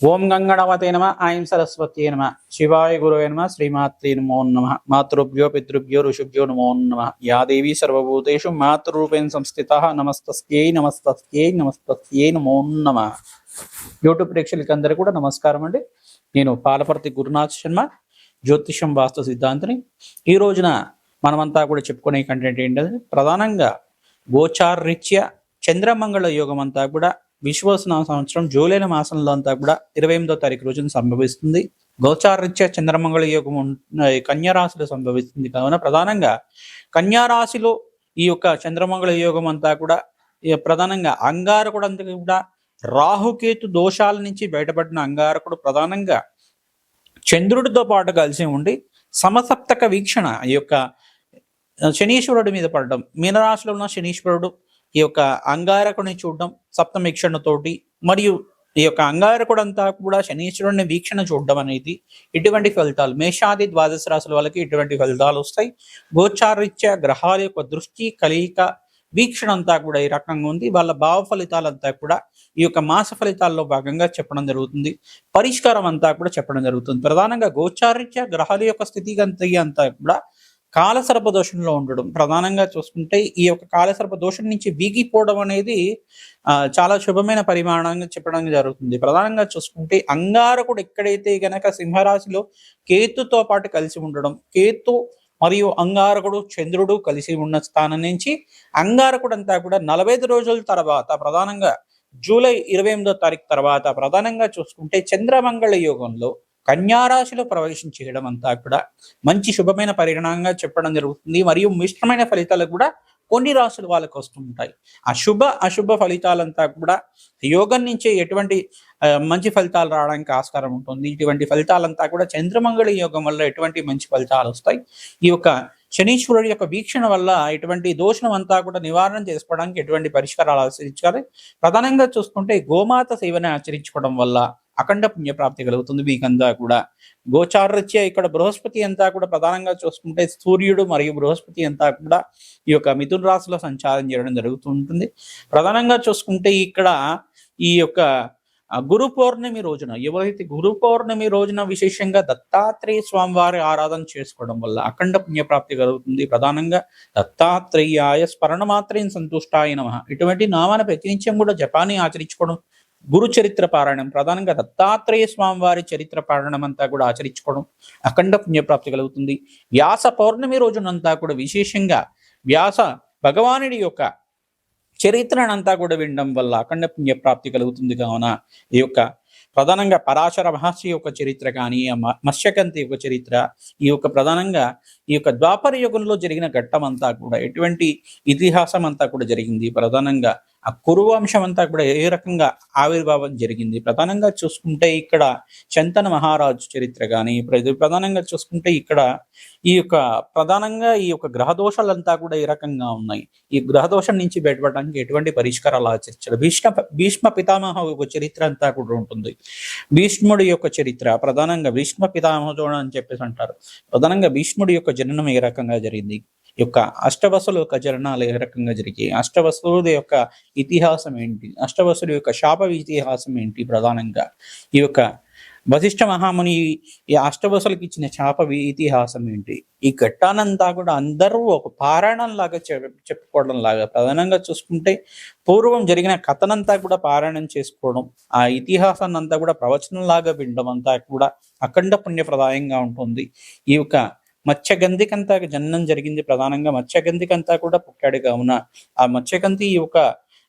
ఓం గంగణవతే నమ ఐం సరస్వత్యే నమ శివాయ గురవే నమ శ్రీమాత్రే నమో నమ మాతృభ్యో పితృభ్యో ఋషిభ్యో నమో నమ యా దేవీ సర్వభూతేషు మాతృరూపేణ సంస్థితః నమస్తస్యై నమస్తస్యై నమస్తస్యై నమో నమ. యూట్యూబ్ ప్రేక్షకులందరూ కూడా నమస్కారం అండి. నేను పాలపర్తి గురునాథ్ శర్మ, జ్యోతిషం వాస్తు సిద్ధాంతిని. ఈ రోజున మనమంతా కూడా చెప్పుకునే కంటెంట్ ఏంటంటే ప్రధానంగా గోచారరీత్యా చంద్రమంగళ యోగం అంతా కూడా విశ్వవసన సంవత్సరం జూలై మాసంలో అంతా కూడా 28వ తారీఖు రోజున సంభవిస్తుంది. గోచారరీత్యా చంద్రమంగళ యోగం కన్యారాశిలో సంభవిస్తుంది. కావున ప్రధానంగా కన్యారాశిలో ఈ యొక్క చంద్రమంగళ యోగం అంతా కూడా ప్రధానంగా అంగారకుడు అంతా కూడా రాహుకేతు దోషాల నుంచి బయటపడిన అంగారకుడు ప్రధానంగా చంద్రుడితో పాటు కలిసి ఉండి సమసప్తక వీక్షణ ఈ యొక్క శనీశ్వరుడి మీద పడడం, మీనరాశిలో ఉన్న శనీశ్వరుడు ఈ యొక్క అంగారకుడిని చూడడం సప్తమీక్షణతోటి, మరియు ఈ యొక్క అంగారకుడు అంతా కూడా శనీశ్వరుడిని వీక్షణ చూడడం అనేది ఇటువంటి ఫలితాలు మేషాది ద్వాదశ రాశుల వాళ్ళకి ఇటువంటి ఫలితాలు వస్తాయి. గోచారరీత్యా గ్రహాల యొక్క దృష్టి కలయిక వీక్షణ అంతా కూడా ఈ రకంగా ఉంది. వాళ్ళ భావ ఫలితాలంతా కూడా ఈ యొక్క మాస ఫలితాల్లో భాగంగా చెప్పడం జరుగుతుంది. పరిష్కారం అంతా కూడా చెప్పడం జరుగుతుంది. ప్రధానంగా గోచారరీత్యా గ్రహాల యొక్క స్థితిగతి అంతా కూడా కాలసర్ప దోషంలో ఉండడం, ప్రధానంగా చూసుకుంటే ఈ యొక్క కాలసర్ప దోషం నుంచి వీగిపోవడం అనేది చాలా శుభమైన పరిమాణంగా చెప్పడం జరుగుతుంది. ప్రధానంగా చూసుకుంటే అంగారకుడు ఎక్కడైతే గనక సింహరాశిలో కేతుతో పాటు కలిసి ఉండడం, కేతు మరియు అంగారకుడు చంద్రుడు కలిసి ఉన్న స్థానం నుంచి అంగారకుడు అంతా కూడా 45 రోజుల తర్వాత ప్రధానంగా జూలై 28వ తారీఖు తర్వాత ప్రధానంగా చూసుకుంటే చంద్రమంగళ యోగంలో కన్యారాశిలో ప్రవేశం చేయడం అంతా కూడా మంచి శుభమైన పరిణామంగా చెప్పడం జరుగుతుంది. మరియు మిశ్రమైన ఫలితాలు కూడా కొన్ని రాశుల వాళ్ళకు వస్తుంటాయి. అశుభ ఫలితాలంతా కూడా యోగం నుంచి ఎటువంటి మంచి ఫలితాలు రావడానికి ఆస్కారం ఉంటుంది. ఇటువంటి ఫలితాలంతా కూడా చంద్రమంగళ యోగం వల్ల ఎటువంటి మంచి ఫలితాలు వస్తాయి. ఈ యొక్క శనీశ్వరుడి యొక్క వీక్షణ వల్ల ఇటువంటి దోషం అంతా కూడా నివారణ చేసుకోవడానికి ఎటువంటి పరిష్కారాలు ఆచరించాలి. ప్రధానంగా చూసుకుంటే గోమాత సేవని ఆచరించుకోవడం వల్ల అఖండ పుణ్యప్రాప్తి కలుగుతుంది. మీకంతా కూడా గోచారరీత్యా ఇక్కడ బృహస్పతి అంతా కూడా ప్రధానంగా చూసుకుంటే సూర్యుడు మరియు బృహస్పతి అంతా కూడా ఈ యొక్క మిథున రాశిలో సంచారం చేయడం జరుగుతుంటుంది. ప్రధానంగా చూసుకుంటే ఇక్కడ ఈ యొక్క గురు పౌర్ణమి రోజున ఎవరైతే గురు పౌర్ణమి రోజున విశేషంగా దత్తాత్రేయ స్వామి వారి ఆరాధన చేసుకోవడం వల్ల అఖండ పుణ్యప్రాప్తి కలుగుతుంది. ప్రధానంగా దత్తాత్రేయాయ స్మరణ మాత్రం సంతుష్టాయ నమః ఇటువంటి నామాన్ని ప్రతినిత్యం కూడా జపాన్ని ఆచరించుకోవడం, గురు చరిత్ర పారాయణం, ప్రధానంగా దత్తాత్రేయ స్వామి వారి చరిత్ర పారాయణం అంతా కూడా ఆచరించుకోవడం అఖండ పుణ్యప్రాప్తి కలుగుతుంది. వ్యాస పౌర్ణమి రోజునంతా కూడా విశేషంగా వ్యాస భగవానుడి యొక్క చరిత్రనంతా కూడా వినడం వల్ల అఖండ పుణ్యప్రాప్తి కలుగుతుంది. కావున ఈ యొక్క ప్రధానంగా పరాశర మహర్షి యొక్క చరిత్ర కానీ మత్స్యకంతి యొక్క చరిత్ర, ఈ యొక్క ప్రధానంగా ఈ యొక్క ద్వాపర యుగంలో జరిగిన ఘట్టం అంతా కూడా ఎటువంటి ఇతిహాసం అంతా కూడా జరిగింది. ప్రధానంగా ఆ కురువంశం అంతా కూడా ఏ రకంగా ఆవిర్భావం జరిగింది. ప్రధానంగా చూసుకుంటే ఇక్కడ శంతన మహారాజు చరిత్ర కానీ, ప్రధానంగా చూసుకుంటే ఇక్కడ ఈ యొక్క ప్రధానంగా ఈ యొక్క గ్రహదోషాలంతా కూడా ఏ రకంగా ఉన్నాయి, ఈ గ్రహదోషం నుంచి బయటపడడానికి ఎటువంటి పరిష్కారాలు ఆచరించారు. భీష్మ పితామహ యొక్క చరిత్ర అంతా కూడా ఉంటుంది. భీష్ముడి యొక్క చరిత్ర ప్రధానంగా భీష్మ పితామహుడు అని చెప్పేసి అంటారు. ప్రధానంగా భీష్ముడి యొక్క జననం ఏ రకంగా జరిగింది, ఈ యొక్క అష్టవసుల యొక్క జననాలు ఏ రకంగా జరిగాయి, అష్టవసుల యొక్క ఇతిహాసం ఏంటి, అష్టవసుల యొక్క శాప ఇతిహాసం ఏంటి, ప్రధానంగా ఈ యొక్క వశిష్ఠ మహాముని ఈ అష్టవసులకు ఇచ్చిన శాప ఇతిహాసం ఏంటి, ఈ ఘట్టానంతా కూడా అందరూ ఒక పారాయణం లాగా చెప్పుకోవడం లాగా ప్రధానంగా చూసుకుంటే పూర్వం జరిగిన కథనంతా కూడా పారాయణం చేసుకోవడం, ఆ ఇతిహాసాన్ని అంతా కూడా ప్రవచనం లాగా వినడం అంతా కూడా అఖండ పుణ్యప్రదాయంగా ఉంటుంది. ఈ యొక్క మత్స్యగంధికంతా జననం జరిగింది. ప్రధానంగా మత్స్యగంధికంతా కూడా పుట్టాడు. కావున ఆ మత్స్యగంధి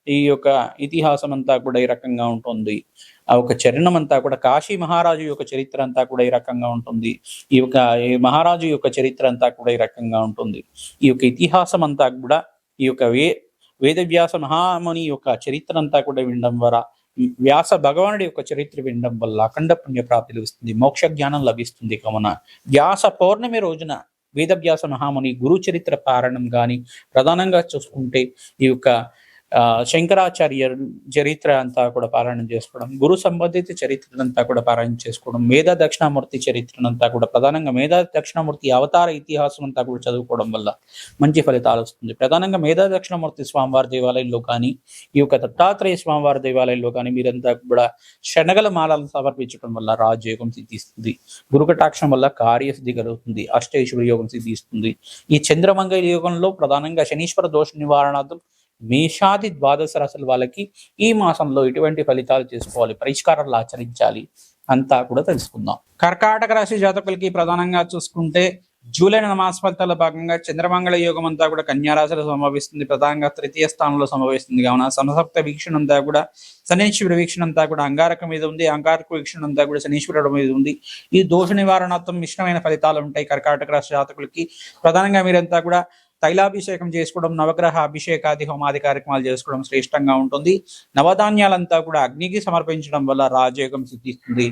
ఈ యొక్క ఇతిహాసం అంతా కూడా ఈ రకంగా ఉంటుంది. ఆ ఒక చరణం అంతా కూడా కాశీ మహారాజు యొక్క చరిత్ర అంతా కూడా ఈ రకంగా ఉంటుంది. ఈ యొక్క మహారాజు యొక్క చరిత్ర అంతా కూడా ఈ రకంగా ఉంటుంది. ఈ యొక్క ఇతిహాసం అంతా కూడా ఈ యొక్క వేదవ్యాస మహాముని యొక్క చరిత్ర అంతా కూడా వినడం ద్వారా, వ్యాస భగవానుడి యొక్క చరిత్ర వినడం వల్ల అఖండ పుణ్యప్రాప్తి లభిస్తుంది, మోక్ష జ్ఞానం లభిస్తుంది. కావున వ్యాస పౌర్ణమి రోజున వేదవ్యాస మహాముని గురు చరిత్ర పారాయణం కానీ, ప్రధానంగా చూసుకుంటే ఈ యొక్క శంకరాచార్య చరిత్ర అంతా కూడా పారాయణం చేసుకోవడం, గురు సంబంధిత చరిత్రనంతా కూడా పారాయణ చేసుకోవడం, మేధా దక్షిణామూర్తి చరిత్రనంతా కూడా ప్రధానంగా మేధా దక్షిణామూర్తి అవతార ఇతిహాసం అంతా కూడా చదువుకోవడం వల్ల మంచి ఫలితాలు వస్తుంది. ప్రధానంగా మేధా దక్షిణామూర్తి స్వామివారి దేవాలయంలో కానీ, ఈ యొక్క దత్తాత్రేయ స్వామివారి దేవాలయంలో కానీ మీరంతా కూడా శనగల మాలను సమర్పించడం వల్ల రాజయోగం సిద్ధిస్తుంది. గురు కటాక్షం వల్ల కార్యసిద్ధి కలుగుతుంది. అష్టైశ్వర్య యోగం సిద్ధిస్తుంది. ఈ చంద్రమంగళ యోగంలో ప్రధానంగా శనీశ్వర దోష నివారణార్థం మేషాది ద్వాదశ రాశుల వాళ్ళకి ఈ మాసంలో ఎటువంటి ఫలితాలు చేసుకోవాలి, పరిష్కారాలు ఆచరించాలి అంతా కూడా తెలుసుకుందాం. కర్కాటక రాశి జాతకులకి ప్రధానంగా చూసుకుంటే జూలై మాసఫలితాల భాగంగా చంద్రమంగళ యోగం అంతా కూడా కన్యా రాశిలో సంభవిస్తుంది. ప్రధానంగా తృతీయ స్థానంలో సంభవిస్తుంది. కావున సమసప్త వీక్షణ అంతా కూడా శనీశ్వర వీక్షణ అంతా కూడా అంగారక మీద ఉంది. అంగారక వీక్షణ అంతా కూడా శనీశ్వరుడు మీద ఉంది. ఈ దోష నివారణార్థం మిశ్రమైన ఫలితాలు ఉంటాయి కర్కాటక రాశి జాతకులకి. ప్రధానంగా మీరంతా కూడా తైలాభిషేకం చేసుకోవడం, నవగ్రహ అభిషేకాది హోమాది కార్యక్రమాలు చేసుకోవడం శ్రేష్టంగా ఉంటుంది. నవధాన్యాలంతా కూడా అగ్నికి సమర్పించడం వల్ల రాజయోగం సిద్ధిస్తుంది.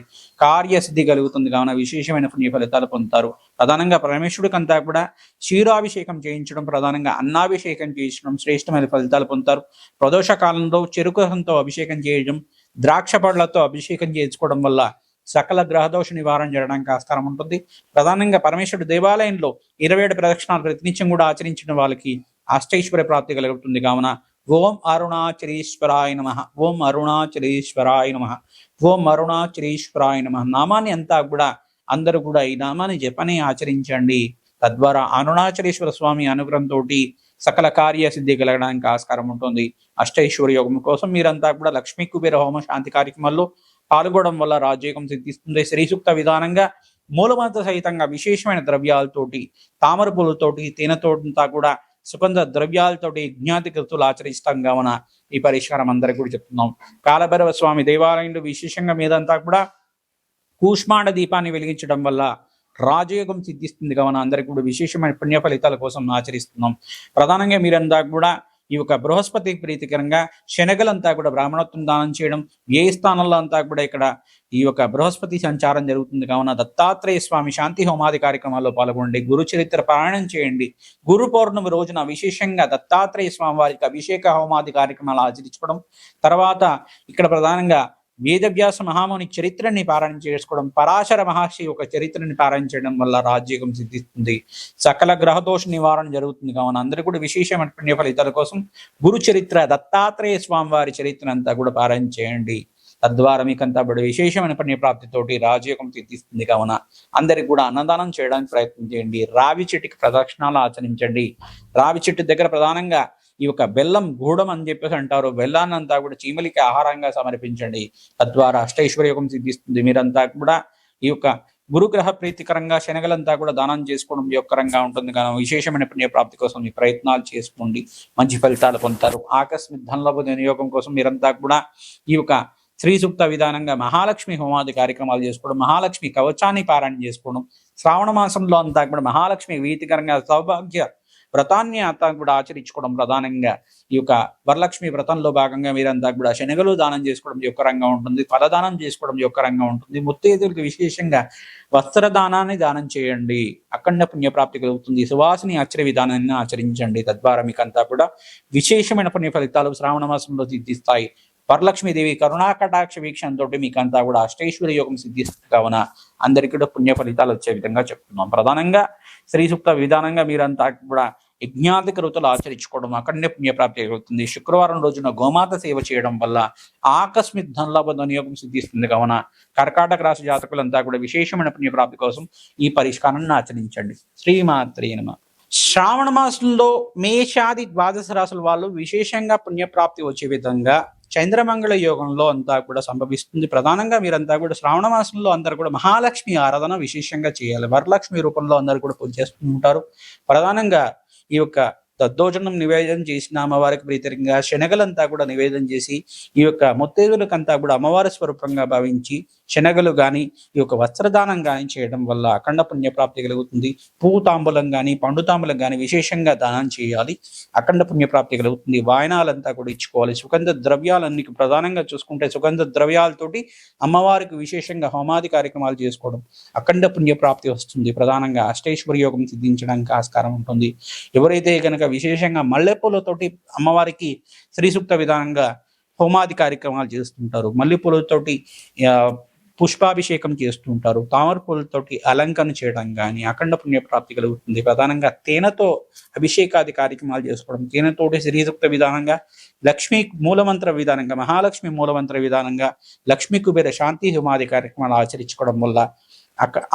కార్యసిద్ధి కలుగుతుంది. కావున విశేషమైన పుణ్య ఫలితాలు పొందుతారు. ప్రధానంగా పరమేశ్వరుడికి అంతా కూడా క్షీరాభిషేకం చేయించడం, ప్రధానంగా అన్నాభిషేకం చేయించడం శ్రేష్టమైన ఫలితాలు పొందుతారు. ప్రదోష కాలంలో చెరుకుతో అభిషేకం చేయడం, ద్రాక్ష పళ్ళతో అభిషేకం చేసుకోవడం వల్ల సకల గ్రహదోష నివారణ చేయడానికి ఆస్కారం ఉంటుంది. ప్రధానంగా పరమేశ్వరుడు దేవాలయంలో 27 ప్రదక్షిణాలు ప్రతినిత్యం కూడా ఆచరించిన వాళ్ళకి అష్టైశ్వర్య ప్రాప్తి కలుగుతుంది. కావున ఓం అరుణాచలేశ్వరాయ నమః, ఓం అరుణాచలేశ్వరాయ నమః, ఓం అరుణాచలేశ్వరాయ నమః నామాన్ని అంతా కూడా అందరూ కూడా ఈ నామాన్ని జపనే ఆచరించండి. తద్వారా అరుణాచలేశ్వర స్వామి అనుగ్రహంతో సకల కార్య సిద్ధి కలగడానికి ఆస్కారం ఉంటుంది. అష్టైశ్వర్య యోగం కోసం మీరంతా కూడా లక్ష్మీ కుబేర హోమ శాంతి కార్యక్రమాల్లో పాల్గొనడం వల్ల రాజయోగం సిద్ధిస్తుంది. శ్రీ సూక్త విధానంగా మూలమంత్ర సహితంగా విశేషమైన ద్రవ్యాలతోటి, తామర పూలతోటి, తేనెతోటంతా కూడా సుగంధ ద్రవ్యాలతోటి జ్ఞాతి కృతులు ఆచరిస్తాం. కావున ఈ పరిష్కారం అందరికీ కూడా చెప్తున్నాం. కాలభైరవ స్వామి దేవాలయంలో విశేషంగా మీదంతా కూడా కూష్మాండ దీపాన్ని వెలిగించడం వల్ల రాజయోగం సిద్ధిస్తుంది. కావున అందరికీ కూడా విశేషమైన పుణ్య ఫలితాల కోసం ఆచరిస్తున్నాం. ప్రధానంగా మీరంతా కూడా ఈ యొక్క బృహస్పతి ప్రీతికరంగా శనగలంతా కూడా బ్రాహ్మణత్వం దానం చేయడం, ఏ స్థానంలో అంతా కూడా ఇక్కడ ఈ యొక్క బృహస్పతి సంచారం జరుగుతుంది. కావున దత్తాత్రేయ స్వామి శాంతి హోమాది కార్యక్రమాల్లో పాల్గొనండి. గురు చరిత్ర పారాయణం చేయండి. గురు పౌర్ణమి రోజున విశేషంగా దత్తాత్రేయ స్వామి వారికి అభిషేక హోమాది కార్యక్రమాలు ఆచరించుకోవడం, తర్వాత ఇక్కడ ప్రధానంగా వేదవ్యాస మహాముని చరిత్రని పారాయణ చేసుకోవడం, పరాశర మహర్షి యొక్క చరిత్రని పారాయణ చేయడం వల్ల రాజ్యోగం సిద్ధిస్తుంది. సకల గ్రహదోష నివారణ జరుగుతుంది. కావున అందరూ కూడా విశేషమైన పుణ్య ఫలితాల కోసం గురు చరిత్ర దత్తాత్రేయ స్వామి వారి చరిత్ర అంతా కూడా పారాయణ చేయండి. తద్వారా మీకంతా కూడా విశేషమైన పుణ్య ప్రాప్తితోటి రాజయోగం సిద్ధిస్తుంది. కావున అందరికి కూడా అన్నదానం చేయడానికి ప్రయత్నం చేయండి. రావి చెట్టుకి ప్రదక్షిణాలు ఆచరించండి. రావి చెట్టు దగ్గర ప్రధానంగా ఈ యొక్క బెల్లం గూడం అని చెప్పేసి అంటారు. బెల్లాన్ని అంతా కూడా చీమలికి ఆహారంగా సమర్పించండి. తద్వారా అష్టైశ్వర్యోగం సిద్ధిస్తుంది. మీరంతా కూడా ఈ యొక్క గురుగ్రహ ప్రీతికరంగా శనగలంతా కూడా దానం చేసుకోవడం యొక్కరంగా ఉంటుంది. కానీ విశేషమైన పుణ్యప్రాప్తి కోసం ఈ ప్రయత్నాలు చేసుకోండి. మంచి ఫలితాలు పొందుతారు. ఆకస్మిక ధనలాభ వినియోగం కోసం మీరంతా కూడా ఈ యొక్క శ్రీ సూక్త విధానంగా మహాలక్ష్మి హోమాది కార్యక్రమాలు చేసుకోవడం, మహాలక్ష్మి కవచాన్ని పారాయణ చేసుకోవడం, శ్రావణ మాసంలో అంతా కూడా మహాలక్ష్మి ప్రీతికరంగా సౌభాగ్య వ్రతాన్ని అంతా కూడా ఆచరించుకోవడం, ప్రధానంగా ఈ యొక్క వరలక్ష్మి వ్రతంలో భాగంగా మీరంతా కూడా శనగలు దానం చేసుకోవడం యొక్కరంగా ఉంటుంది. ఫలదానం చేసుకోవడం యొక్కరంగా ఉంటుంది. ముత్తైదులకు విశేషంగా వస్త్రదానాన్ని దానం చేయండి. అఖండ పుణ్యప్రాప్తి కలుగుతుంది. సువాసిని ఆచర విధానాన్ని ఆచరించండి. తద్వారా మీకంతా కూడా విశేషమైన పుణ్య ఫలితాలు శ్రావణ మాసంలో సిద్ధిస్తాయి. వరలక్ష్మీదేవి కరుణాకటాక్ష వీక్షణతో మీకంతా కూడా అష్టైశ్వర్య యోగం సిద్ధిస్తుంది. కావున అందరికీ కూడా పుణ్య ఫలితాలు వచ్చే విధంగా చెప్తున్నాం. ప్రధానంగా శ్రీ సూక్త విధానంగా మీరంతా కూడా యజ్ఞాధిక ఋతులు ఆచరించుకోవడం అఖండ పుణ్యప్రాప్తి కలుగుతుంది. శుక్రవారం రోజున గోమాత సేవ చేయడం వల్ల ఆకస్మిక ధనలాభ ధనయోగం సిద్ధిస్తుంది. కావున కర్కాటక రాశి జాతకులంతా కూడా విశేషమైన పుణ్యప్రాప్తి కోసం ఈ పరిష్కారాన్ని ఆచరించండి. శ్రీమాత్రే నమః. శ్రావణ మాసంలో మేషాది ద్వాదశ రాశుల వాళ్ళు విశేషంగా పుణ్యప్రాప్తి వచ్చే విధంగా చంద్రమంగళ యోగంలో అంతా కూడా సంభవిస్తుంది. ప్రధానంగా మీరంతా కూడా శ్రావణ మాసంలో అందరూ కూడా మహాలక్ష్మి ఆరాధన విశేషంగా చేయాలి. వరలక్ష్మి రూపంలో అందరూ కూడా పూజ చేస్తూ ఉంటారు. ప్రధానంగా ఈ యొక్క దద్దోజనం నివేదన చేసిన అమ్మవారికి ప్రీతికరంగా శనగలంతా కూడా నివేదన చేసి ఈ యొక్క ముత్తైదులకంతా కూడా అమ్మవారి స్వరూపంగా భావించి శనగలు కానీ ఈ యొక్క వస్త్రదానం కానీ చేయడం వల్ల అఖండ పుణ్యప్రాప్తి కలుగుతుంది. పువ్వు తాంబూలం కానీ పండు తాంబూలం కానీ విశేషంగా దానం చేయాలి. అఖండ పుణ్యప్రాప్తి కలుగుతుంది. వాయనాలంతా కూడా ఇచ్చుకోవాలి. సుగంధ ద్రవ్యాలన్నీ ప్రధానంగా చూసుకుంటే సుగంధ ద్రవ్యాలతోటి అమ్మవారికి విశేషంగా హోమాది కార్యక్రమాలు చేసుకోవడం అఖండ పుణ్యప్రాప్తి వస్తుంది. ప్రధానంగా అష్టైశ్వర్య యోగం సిద్ధించడానికి ఆస్కారం ఉంటుంది. ఎవరైతే కనుక విశేషంగా మల్లెపూలతోటి అమ్మవారికి శ్రీ సూక్త విధానంగా హోమాది కార్యక్రమాలు చేస్తుంటారు. మల్లెపూలతోటి పుష్పాభిషేకం చేస్తుంటారు. తామర పూలతోటి అలంకరణ చేయడం కానీ అఖండ పుణ్యప్రాప్తి కలుగుతుంది. ప్రధానంగా తేనెతో అభిషేకాది కార్యక్రమాలు చేసుకోవడం, తేనెతోటి శ్రీసూక్త విధానంగా లక్ష్మీ మూలమంత్ర విధానంగా మహాలక్ష్మి మూలమంత్ర విధానంగా లక్ష్మీ కుబేర శాంతి హోమాది కార్యక్రమాలు ఆచరించుకోవడం వల్ల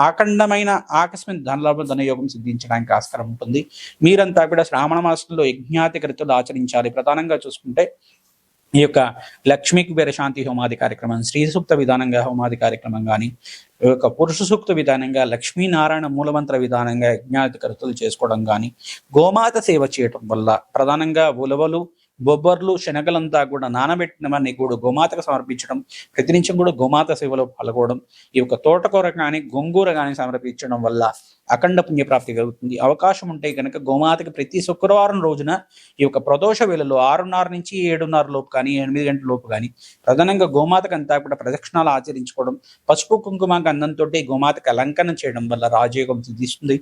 అఖండమైన ఆకస్మిక ధనలాభ ధనయోగం సిద్ధించడానికి ఆస్కారం ఉంటుంది. మీరంతా కూడా శ్రావణ మాసంలో యజ్ఞాతి కృతులు ఆచరించాలి. ప్రధానంగా చూసుకుంటే ఈ యొక్క లక్ష్మీ కుబేర శాంతి హోమాది కార్యక్రమం, శ్రీ సూక్త విధానంగా హోమాది కార్యక్రమం కానీ, ఈ యొక్క పురుష సూక్త విధానంగా లక్ష్మీనారాయణ మూలమంత్ర విధానంగా యజ్ఞాతి కృతులు చేసుకోవడం కానీ, గోమాత సేవ చేయటం వల్ల ప్రధానంగా ఉలవలు బొబ్బర్లు శనగలంతా కూడా నానబెట్టినవన్నీ కూడా గోమాతకు సమర్పించడం, ప్రతినిత్యం కూడా గోమాత సేవలో పాల్గొనడం, ఈ యొక్క తోటకూర కానీ గోంగూర కానీ సమర్పించడం వల్ల అఖండ పుణ్యప్రాప్తి కలుగుతుంది. అవకాశం ఉంటే కనుక గోమాతకి ప్రతి శుక్రవారం రోజున ఈ యొక్క ప్రదోష వేళలో 6:30 నుంచి 7:30 లోపు కానీ 8 గంటల లోపు కానీ ప్రధానంగా గోమాతకు అంతా కూడా ప్రదక్షిణాలు ఆచరించుకోవడం, పసుపు కుంకుమ గంధంతో గోమాతకు అలంకరణ చేయడం వల్ల రాజయోగం సిద్ధిస్తుంది.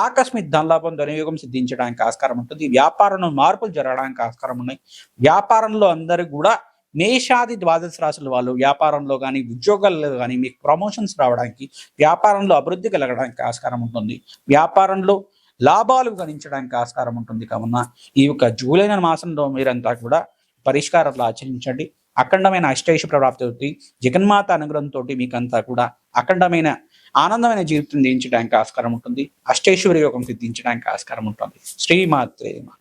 ఆకస్మిక ధనలాభం ధనయోగం సిద్ధించడానికి ఆస్కారం ఉంటుంది. వ్యాపారంలో మార్పులు జరగడానికి ఆస్కారం ఉన్నాయి. వ్యాపారంలో అందరూ కూడా మేషాది ద్వాదశ రాశుల వాళ్ళు వ్యాపారంలో కానీ ఉద్యోగాల్లో కానీ మీకు ప్రమోషన్స్ రావడానికి, వ్యాపారంలో అభివృద్ధి కలగడానికి ఆస్కారం ఉంటుంది. వ్యాపారంలో లాభాలు గణించడానికి ఆస్కారం ఉంటుంది. కావున ఈ యొక్క జూలై నెల మాసంలో మీరంతా కూడా పరిష్కారాలు ఆచరించండి. అఖండమైన అష్టైశ్వర్య ప్రాప్తి అవుతుంది. జగన్మాత అనుగ్రహంతో మీకంతా కూడా అఖండమైన ఆనందమైన జీవితం జీవించడానికి ఆస్కారం ఉంటుంది. అష్టైశ్వర్య యోగం సిద్ధించడానికి ఆస్కారం ఉంటుంది. శ్రీమాత్రే నమః.